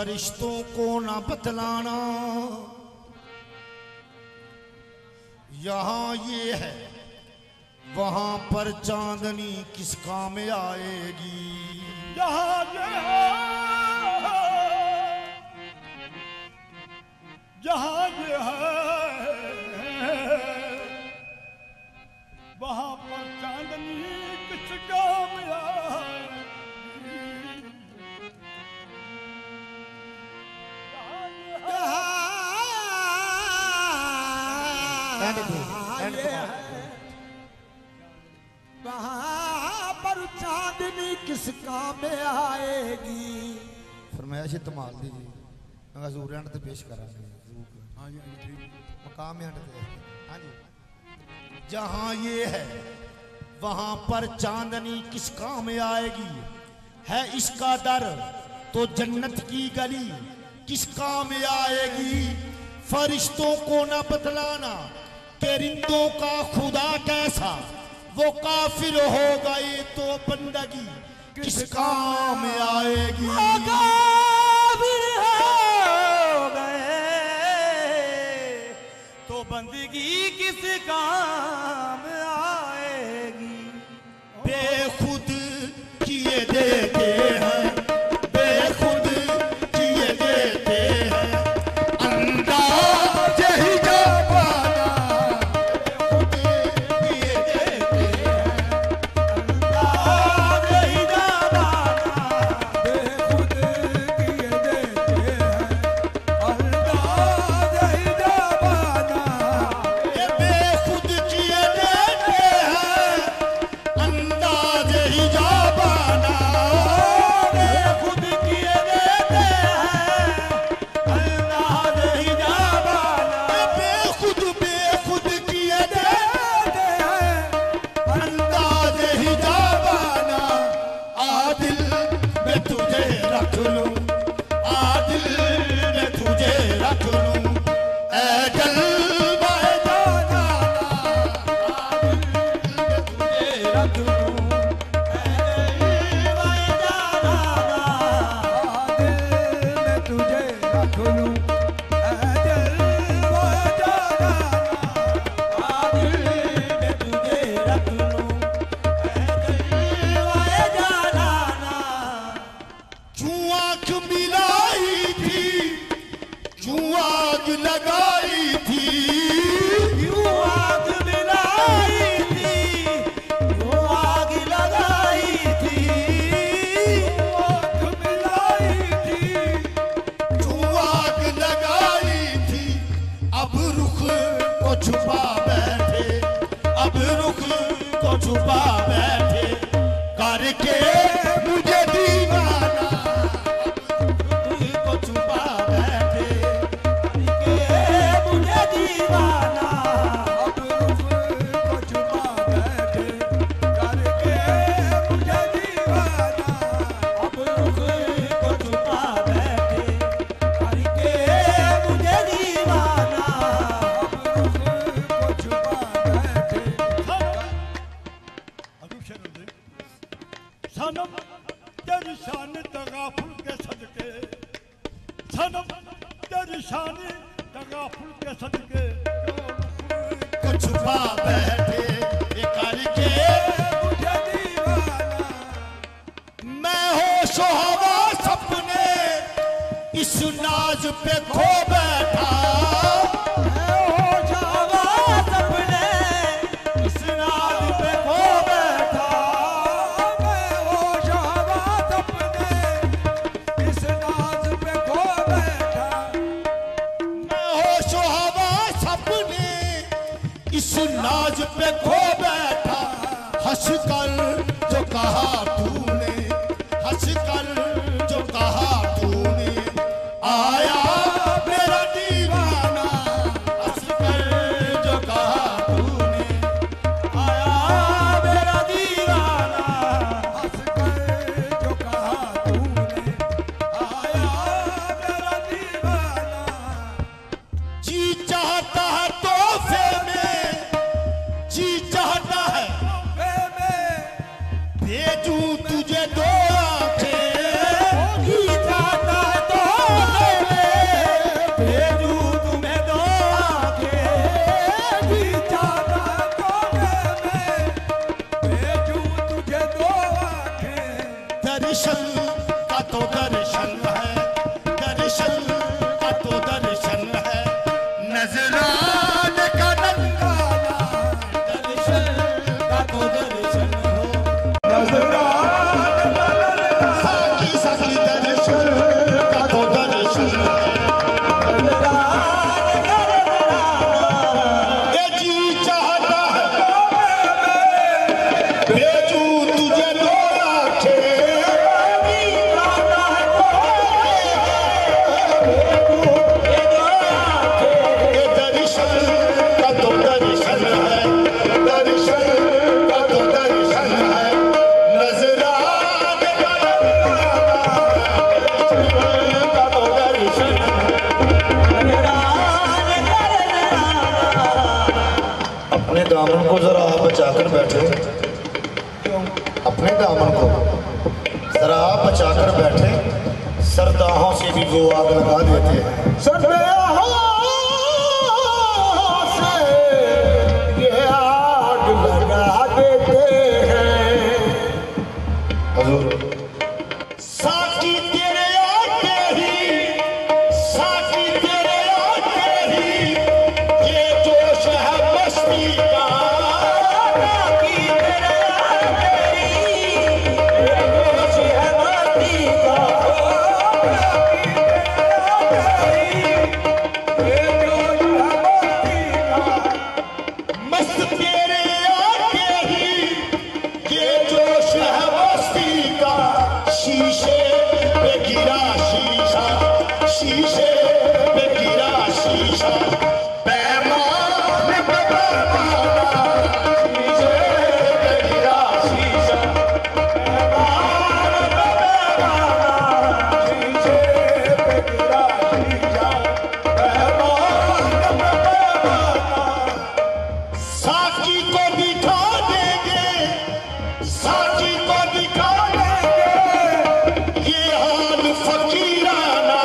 फरिश्तों को ना बतलाना, यहाँ ये है वहां पर चांदनी किस काम आएगी। यहाँ ये है, जहाँ ये है वहां पर चांदनी किस काम आएगी। वहाँ पर चांदनी किस काम आएगी। फरमाया से तमाल दीजिए मैं जरूर एंड ते पेश करांगे। हाँ जी ठीक मकाम एंड ते हाँ जी। जहाँ ये है वहां पर चांदनी किस काम आएगी, है इसका दर तो जन्नत की गली किस काम आएगी। फरिश्तों को न बतलाना परिंदों का खुदा कैसा, वो काफिर हो गए तो बंदगी किस काम आएगी। काफिर हो गए तो बंदगी किस काम आएगी। बेखुद किए देते हैं, बेखुद किए देते हैं, अंदाज ही जापाना खुद किए देते हैं, अंदाज ही जापाना बेखुद किए देते हैं, अंदाज ही जापाना ये बेखुद किए देते हैं, अंदाज ही जापाना बेखुद किए देते हैं, अंदाज ही जापाना बेखुद बेखुद किए देते हैं, अंदाज ही जापाना। आदिल मैं तुझे रख लूं, आदिल मैं तुझे रख लूं, ऐ जलवाए जाना, आदिल मैं तुझे रख लूं, तुझे रख लूं तुझे रख लूं क्यों आँख मिलाई थी, क्यों आग लगाई थी, क्यों आग मिलाई थी, क्यों आग लगाई थी, आग मिलाई थी, क्यों आग लगाई थी। अब रुख को छुपा बैठे, अब रुख को छुपा बैठे, करके मुझे दीवाना, अब रुख को छुपा बैठे, करके मुझे दीवाना, अब रुख को छुपा बैठे, करके मुझे दीवाना, अब रुख को छुपा बैठे, करके मुझे दीवाना, अब रुख को छुपा बैठे। अदब शेर दे सनम तेरी शान तगाफुल के सदके, सनम तेरी शान तगाफुल के सदके को छुपा बैठे, ये करके मुझे दीवाना, मैं होश हवा सपने इस नाज पे खो बैठा, मैं हो जावा सपने इस नाज पे खो बैठा, मैं हो जावा सपने इस नाज पे खो बैठा, मैं होश हवा सपने इस नाज पे खो बैठा। हंस कर जो कहा तूने, हंस कर जो कहा तूने, आया मेरा दीवाना, हंस कर जो कहा तूने, आया मेरा दीवाना, हंस कर जो कहा तूने, आया मेरा दीवाना, जी चाहता है तोहफे में, जी चाहता है मैं भेजूं तुझे दो आंखें, गीता दामन को जरा आप बचाकर बैठे। अपने दामन को जरा आप बचाकर बैठे, सरदाहों से भी वो आग लगा देते हैं। सरदाहों से ये आग लगा देते हैं। हजूर साकी तेरे आते ही, साकी तेरे आते ही ये जोश है मस्ती का। साकी तेरे आते ही ये जोश है मस्ती का। मस्त तेरे आते ही ये जोश है मस्ती का। शीशे पे गिरा शीशा, शीशे पे गिरा शीशा, पैमान पे पैमाना, शीशे पे गिरा शीशा, पैमान पे पैमाना, शीशे पे गिरा शीशा, पैमान पे पैमाना। साकी को दिखा देंगे, साकी को दिखा देंगे ये हाल फकीराना।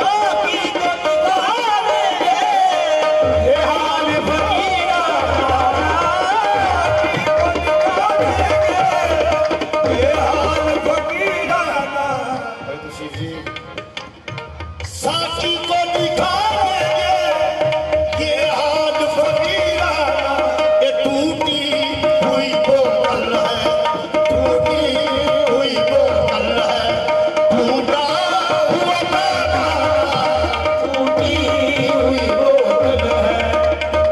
साकी को दिखा देंगे ये हाल फकीराना। ये हाल फकीराना। साकी को दिखा देंगे ये हाल फकीराना। ये टूटी हुई बोतल है, टूटी हुई बोतल है, टूटा हुआ पैमाना। टूटी हुई बोतल है,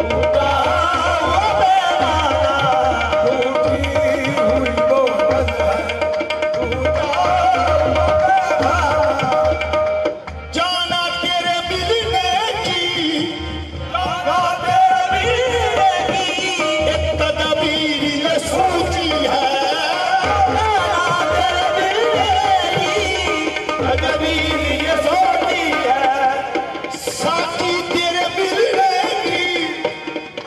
टूटा हुआ पैमाना, टूटी हुई बोतल है, टूटा हुआ पैमाना। जाना तेरे मिलने की, जाना तेरे मिलने की एक तदबीर ये सोची है। जाना तेरे मिलने की तदबीर ये सोची है। साकी तेरे मिलने की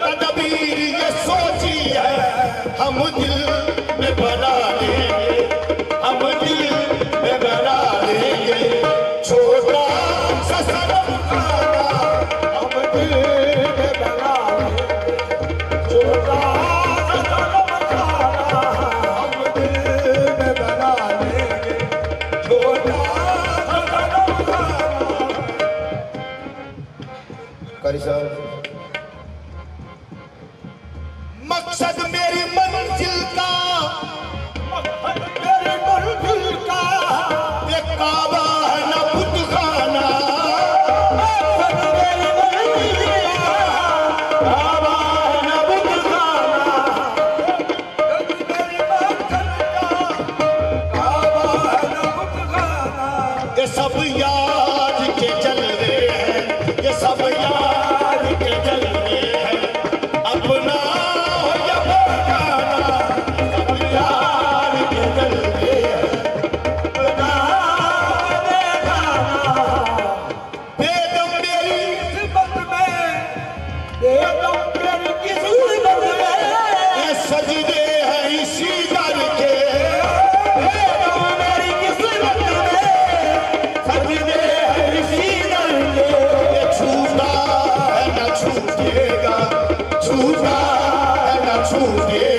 तदबीर ये सोची है। हम दिल में बना लेंगे, हम दिल में बना लेंगे छोटा सा सनम खाना। हम दिल में बना लेंगे छोटा सा सनम खाना। हम दिल में बना लेंगे छोटा सा सनम खाना। कारी साहब, मकसद मेरी मंजिल का, मकसद मेरी मंजिल का ये काबा है न बुतखाना। मकसद मेरी मंजिल का काबा है न बुतखाना। मकसद मेरी मंजिल का काबा है न बुतखाना। ये सब याद के जलवे हैं, ये सब याद के जलवे हैं। अपना हो या बेगाना, सब याद के जलवे हैं। अपना हो बेगाना। बेदम मेरी किस्मत में, बेदम मेरी किस्मत में ये सजदे हैं इसी दर के। बेदम मेरी किस्मत में सजदे हैं इसी दर के। ये छूटा है न छूटेगा, छूटा है न छूटेगा।